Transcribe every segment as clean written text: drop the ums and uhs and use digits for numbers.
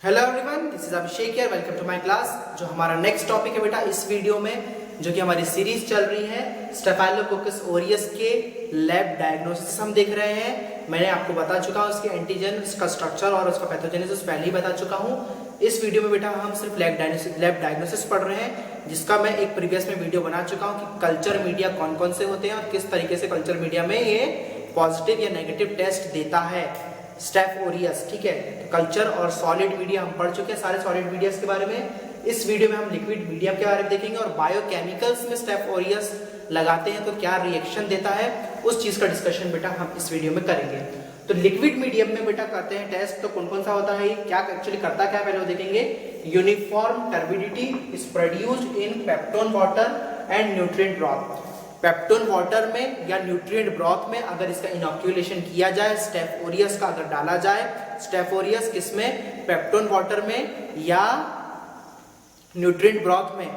Hello everyone, this is Abhishek here. Welcome to my class. जो हमारा next topic है बेटा इस वीडियो में, जो कि हमारी सीरीज चल रही है स्टेफाइलोकोकस ओरियस के लैब डायग्नोसिस हम देख रहे हैं। मैंने आपको बता चुका हूँ उसके एंटीजन, उसका स्ट्रक्चर और उसका पैथोजेनेसिस पहले ही बता चुका हूँ। इस वीडियो में बेटा हम सिर्फ लैब डायग्नोसिस पढ़ रहे हैं, जिसका मैं एक प्रीवियस में वीडियो बना चुका हूँ कि कल्चर मीडिया कौन कौन से होते हैं और किस तरीके से कल्चर मीडिया में ये पॉजिटिव या नेगेटिव टेस्ट देता है स्टेफ ओरियस। ठीक है, कल्चर और सॉलिड मीडिया हम पढ़ चुके हैं, सारे सॉलिड मीडियास के बारे में। इस वीडियो में हम लिक्विड मीडियम के बारे में देखेंगे और बायोकेमिकल्स में स्टेफ ओरियस लगाते हैं तो क्या रिएक्शन देता है, उस चीज का डिस्कशन बेटा हम इस वीडियो में करेंगे। तो लिक्विड मीडियम में बेटा करते हैं टेस्ट, तो कौन कौन सा होता है, क्या एक्चुअली करता क्या पहले वो देखेंगे। Uniform turbidity is produced in peptone water and nutrient broth. Peptone water में या न्यूट्रिएंट ब्रॉथ में अगर इसका इनॉक्यूलेशन किया जाए, स्टेफ ओरियस का अगर डाला जाए, स्टेफ ओरियस किसमें, पेप्टोन वाटर में या न्यूट्रिएंट ब्रॉथ में,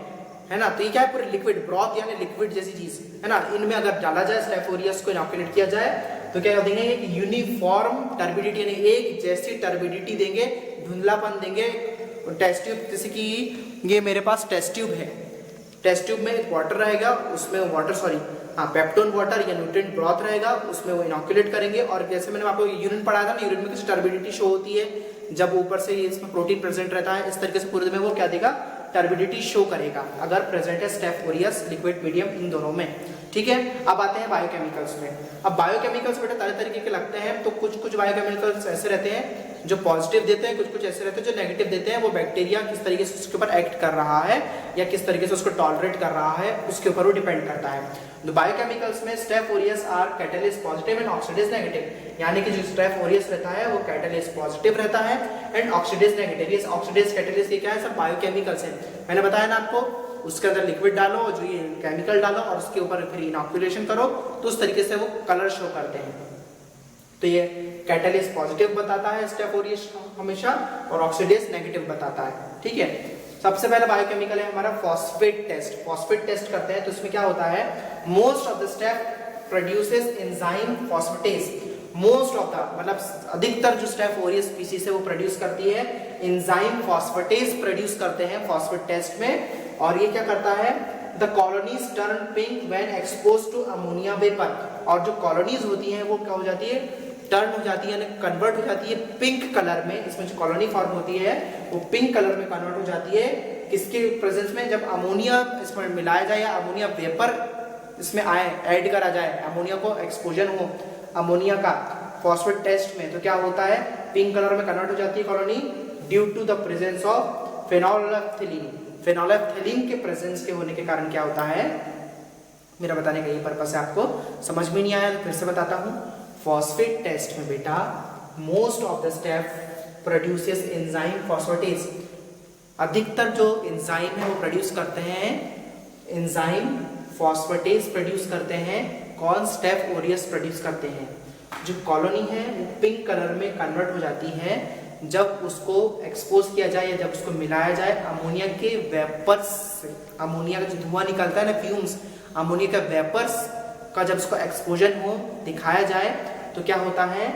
है ना। तो ये क्या है, पूरे लिक्विड ब्रॉथ यानी लिक्विड जैसी चीज है ना, इनमें अगर डाला जाए स्टेफ ओरियस को इनॉक्यूलेट किया जाए तो क्या देंगे कि यूनिफॉर्म टर्बिडिटी यानी एक जैसी टर्बिडिटी देंगे, धुंधलापन देंगे। टेस्ट ट्यूब, जैसे कि ये मेरे पास टेस्ट ट्यूब है, टेस्ट ट्यूब में वाटर रहेगा, उसमें पेप्टोन वाटर या न्यूट्रिएंट ब्रॉथ रहेगा, उसमें वो इनॉक्यूलेट करेंगे। और जैसे मैंने आपको यूरिन पढ़ाया था ना, यूरिन में किसी टर्बिडिटी शो होती है जब ऊपर से इसमें प्रोटीन प्रेजेंट रहता है, इस तरीके से पूरे में वो क्या देगा, टर्बिडिटी शो करेगा अगर प्रेजेंट है स्टेफ ओरियस लिक्विड मीडियम इन दोनों में। ठीक है, अब आते हैं बायोकेमिकल्स में। अब बायोकेमिकल्स बेटा तरह तरीके के लगते हैं, तो कुछ बायोकेमिकल्स ऐसे रहते हैं जो पॉजिटिव देते हैं, कुछ ऐसे रहते हैं जो नेगेटिव देते हैं। वो बैक्टीरिया किस तरीके से उसके ऊपर एक्ट कर रहा है या किस तरीके से उसको टॉलरेट कर रहा है, उसके ऊपर वो डिपेंड करता है। तो बायोकेमिकल्स में Steph aureus are catalase positive and oxidase negative, यानी कि जो स्टेफ ओरियस रहता है वो कैटालिस्ट पॉजिटिव रहता है एंड ऑक्सीडेज नेगेटिव। ये ऑक्सीडेज कैटालिस्ट ये क्या है, सब बायोकेमिकल्स है। मैंने बताया ना आपको, उसके अंदर लिक्विड डालो, जो ये केमिकल डालो और उसके ऊपर फिर इनॉक्यूलेशन करो, तो उस तरीके से वो कलर शो करते हैं। तो ये कैटालिस्ट पॉजिटिव बताता है स्टेफ ओरियस हमेशा, और ऑक्सीडेज नेगेटिव बताता है। ठीक है, सबसे पहला बायोकेमिकल है हमारा फॉस्फेट टेस्ट। फॉस्फेट टेस्ट करते हैं तो इसमें क्या होता है, most of the Staph produces enzyme phosphatase. Most of the मतलब अधिकतर जो स्टेफ ओरियस स्पीसीज है वो प्रोड्यूस करती है एंजाइम फॉस्फेटेज प्रोड्यूस करते हैं फॉस्फेट टेस्ट में। और ये क्या करता है, the colonies turn pink when exposed to ammonia vapour. और जो कॉलोनीज होती हैं वो क्या हो जाती है, टर्न हो जाती है, कन्वर्ट हो जाती है पिंक कलर में। इसमें जो कॉलोनी फॉर्म होती है वो पिंक कलर में कन्वर्ट हो जाती है, किसके प्रेजेंस में, जब अमोनिया इसमें मिलाया जाए या अमोनिया वेपर इसमें आए, ऐड करा जाए, अमोनिया को एक्सपोजर हो अमोनिया का फॉस्फेट टेस्ट में, तो क्या होता है, पिंक कलर में कन्वर्ट हो जाती है colony due to the presence of phenolphthalein. Phenolphthalein के प्रेजेंस के होने के कारण क्या होता है, मेरा बताने का ये पर्पस है, आपको समझ में नहीं आया तो फिर से बताता हूँ। फॉस्फेट टेस्ट में बेटा most of the Staph produces enzyme phosphatase. अधिकतर जो एंजाइम है वो प्रोड्यूस करते हैं एंजाइम फॉस्फेटेज प्रोड्यूस करते हैं। कौन, स्टेफ ओरियस प्रोड्यूस करते हैं। जो कॉलोनी है वो पिंक कलर में कन्वर्ट हो जाती है जब उसको एक्सपोज किया जाए या जब उसको मिलाया जाए अमोनिया के वेपर्स से। अमोनिया का जो धुआं निकलता है ना, फ्यूम्स, अमोनिया का वेपर्स का जब उसको एक्सपोजर हो दिखाया जाए तो क्या होता है,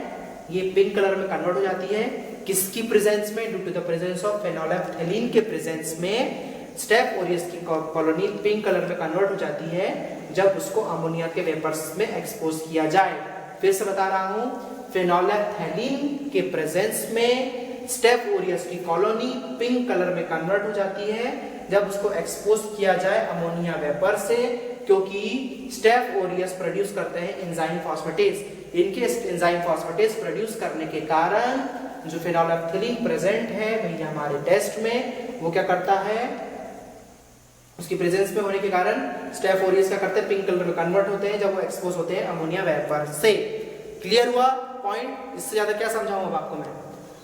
ये पिंक कलर में कन्वर्ट हो जाती है। किसकी प्रेजेंस में, due to the presence of phenolphthalein के प्रेजेंस में स्टेफ ओरियस की कॉलोनी पिंक कलर में कन्वर्ट हो जाती है जब उसको अमोनिया के वेपर्स में एक्सपोज किया जाए। फिर से बता रहा हूं, फेनोल्फथलीन के प्रेजेंस में स्टेफ ओरियस की कॉलोनी पिंक कलर में कन्वर्ट हो जाती है जब उसको एक्सपोज किया जाए अमोनिया वेपर से, क्योंकि स्टेफ ओरियस प्रोड्यूस करते हैं एंजाइम फॉस्फेटेज। इनके एंजाइम फॉस्फेटेज प्रोड्यूस करने के कारण जो फेनोल्फथलीन प्रेजेंट है वही हमारे टेस्ट में, वो क्या करता है, उसकी प्रेजेंस में होने के कारण स्टेफ ओरियस क्या करते हैं, पिंक कलर में कन्वर्ट होते हैं जब वो एक्सपोज होते हैं अमोनिया वेपर से। क्लियर हुआ पॉइंट, इससे ज्यादा क्या समझाऊं अब आपको मैं।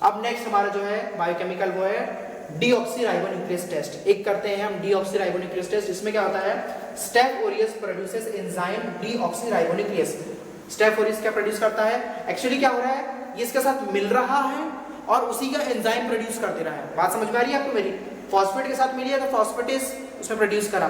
अब नेक्स्ट हमारा जो है बायोकेमिकल वो है डीऑक्सीराइबोन्यूक्लियस टेस्ट। एक करते हैं हम डीऑक्सीराइबोन्यूक्लियस टेस्ट। इसमें क्या होता है, Steph aureus produces enzyme deoxyribonuclease. Staph aureus क्या प्रोड्यूस करता है, एक्चुअली क्या हो रहा है, ये इसके साथ मिल रहा है और उसी का एंजाइम प्रोड्यूस कर दे रहा है। बात समझ में आ रही है आपको मेरी, फॉस्फेट के साथ मिली है तो फॉस्फेटेज उसने प्रोड्यूस करा,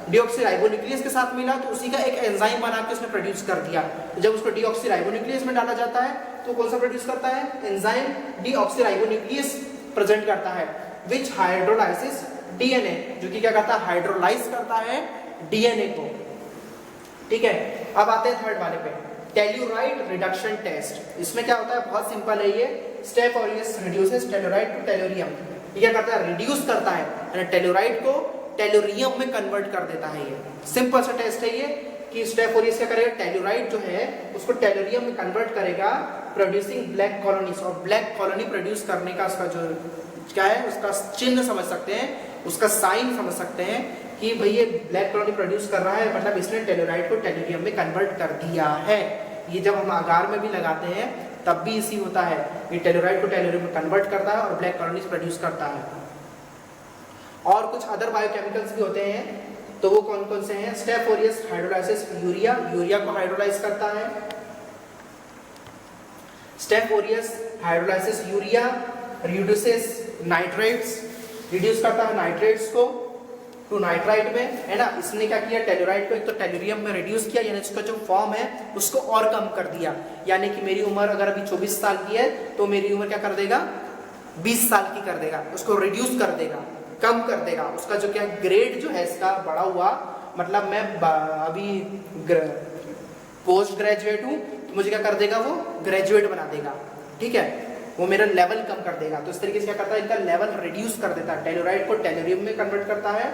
डीऑक्सीराइबोन्यूक्लियस के साथ मिला तो उसी का एक एंजाइम बना के उसने प्रोड्यूस कर दिया। जब उसको डीऑक्सीराइबोन्यूक्लियस में डाला जाता है तो कौन सा प्रोड्यूस करता है, एंजाइम डीऑक्सीराइबोन्यूक्लियस प्रेजेंट करता है, विच हाइड्रोलाइसिस डीएनए, जो कि क्या करता है, हाइड्रोलाइज करता है डीएनए को। ठीक है, अब आते हैं थर्ड वाले पे, टेल्यूराइड रिडक्शन टेस्ट। इसमें क्या होता है, बहुत सिंपल है ये, staph aureus reduces telluride to tellurium. ये क्या करता है, रिड्यूस करता है टेल्यूराइड को टेल्यूरियम में कन्वर्ट कर देता है। ये सिंपल सा टेस्ट है ये, कि स्टेप ऑरियस क्या करेगा, टेल्यूराइड जो है उसको टेल्यूरियम में कन्वर्ट करेगा, प्रोड्यूसिंग ब्लैक कॉलोनीज। और ब्लैक कॉलोनी प्रोड्यूस करने का उसका जो क्या है, उसका चिन्ह समझ सकते हैं, उसका साइन समझ सकते हैं कि भाई ये ब्लैक कॉलोनी प्रोड्यूस कर रहा है, मतलब इसने टेल्यूराइड को टेल्यूरियम में कन्वर्ट कर दिया है। ये जब हम आगार में भी लगाते हैं तब भी इसी होता है, ये टेल्यूराइड को टेल्यूरियम में कन्वर्ट करता है और ब्लैक कॉलोनीज प्रोड्यूस करता है। और कुछ अदर बायोकेमिकल्स भी होते हैं, तो वो कौन कौन से हैं, step aureus hydrolysis urea, urea को हाइड्रोलाइज करता है। Step aureus hydrolysis urea reduces nitrates, reduce करता है नाइट्रेट्स को टू नाइट्राइट में, है ना। इसने क्या किया, टेल्यूराइड को एक तो टेल्यूरियम में रिड्यूस किया, यानी इसका जो फॉर्म है उसको और कम कर दिया। यानी कि मेरी उम्र अगर अभी 24 साल की है तो मेरी उम्र क्या कर देगा, 20 साल की कर देगा, उसको रिड्यूस कर देगा, कम कर देगा। उसका जो क्या ग्रेड जो है इसका बढ़ा हुआ, मतलब मैं अभी पोस्ट ग्रेजुएट हूँ तो मुझे क्या कर देगा, वो ग्रेजुएट बना देगा। ठीक है, वो मेरा लेवल कम कर देगा। तो इस तरीके से क्या करता है, इनका लेवल रिड्यूस कर देता है, टेल्यूराइड को टेल्यूरियम में कन्वर्ट करता है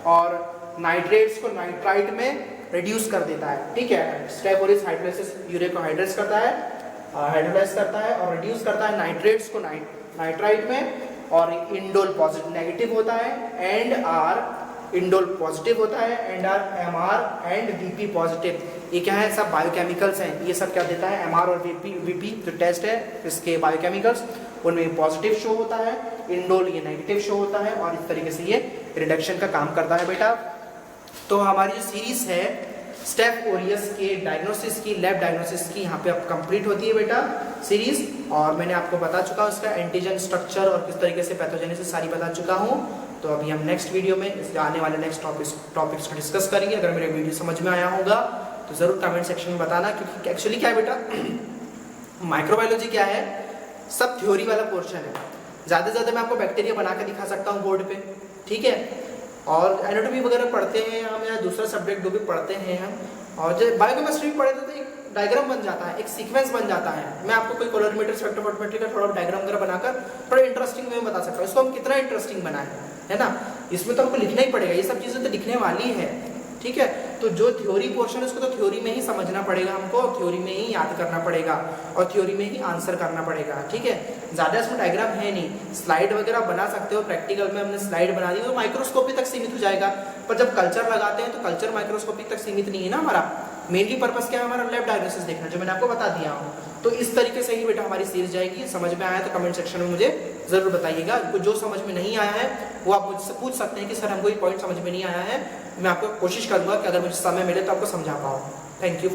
और नाइट्रेट्स को नाइट्राइट में रिड्यूस कर देता है। ठीक है, स्टेप ऑरियस हाइड्रोलाइसिस यूरिया को हाइड्रेट्स करता है, हाइड्रोलाइज करता है और रिड्यूस करता है नाइट्रेट्स को नाइट्राइट में, और इंडोल पॉजिटिव नेगेटिव होता है, एंड आर इंडोल पॉजिटिव होता है, and are MR and VP positive. ये क्या है, सब बायोकेमिकल्स हैं। ये सब क्या देता है, एमआर और वीपी जो टेस्ट है इसके बायोकेमिकल्स, उनमें पॉजिटिव शो होता है, इंडोल ये नेगेटिव शो होता है, और इस तरीके से ये रिडक्शन का काम करता है बेटा। तो हमारी जो सीरीज है स्टेप ऑरियस के डायग्नोसिस की, लैब डायग्नोसिस की, यहाँ पे अब कंप्लीट होती है बेटा सीरीज। और मैंने आपको बता चुका हूँ उसका एंटीजन स्ट्रक्चर और किस तरीके से पैथोजेनेसिस सारी बता चुका हूँ। तो अभी हम नेक्स्ट वीडियो में इस आने वाले नेक्स्ट टॉपिक्स को डिस्कस करेंगे। अगर मेरे वीडियो समझ में आया होगा तो ज़रूर कमेंट सेक्शन में बताना, क्योंकि एक्चुअली क्या है बेटा, माइक्रोबायोलॉजी क्या है, सब थ्योरी वाला पोर्शन है। ज़्यादा से ज़्यादा मैं आपको बैक्टीरिया बना के दिखा सकता हूँ बोर्ड पे, ठीक है। और एनाटॉमी वगैरह पढ़ते हैं हम, या दूसरा सब्जेक्ट जो भी पढ़ते हैं हम, और जो बायोकेमिस्ट्री भी पढ़े तो एक डायग्राम बन जाता है, एक सीक्वेंस बन जाता है। मैं आपको कोई कोलोरीमीटर स्पेक्ट्रोफोटोमेट्री का थोड़ा डायग्राम वगैरह बनाकर थोड़ा इंटरेस्टिंग वे में बता सकता हूँ। इसको हम कितना इंटरेस्टिंग बनाएं, है ना। इसमें तो हमको लिखना ही पड़ेगा, ये सब चीज़ें तो लिखने वाली है, ठीक है। तो जो थ्योरी पोर्शन है उसको तो थ्योरी में ही समझना पड़ेगा हमको, थ्योरी में ही याद करना पड़ेगा और थ्योरी में ही आंसर करना पड़ेगा, ठीक है। ज़्यादा इसमें डायग्राम है नहीं, स्लाइड वगैरह बना सकते हो। प्रैक्टिकल में हमने स्लाइड बना दी तो माइक्रोस्कोपी तक सीमित हो जाएगा, पर जब कल्चर लगाते हैं तो कल्चर माइक्रोस्कोपी तक सीमित नहीं है ना हमारा। मेनली पर्पस क्या है हमारा, लैब डायग्नोसिस देखना, जो मैंने आपको बता दिया हूँ। तो इस तरीके से ही बेटा हमारी सीरीज जाएगी। समझ में आया तो कमेंट सेक्शन में मुझे ज़रूर बताइएगा। जो समझ में नहीं आया है वो आप मुझसे पूछ सकते हैं कि सर हमको ये पॉइंट समझ में नहीं आया है, मैं आपको कोशिश करूँगा कि अगर मुझे समय मिले तो आपको समझा पाऊँ। Thank you.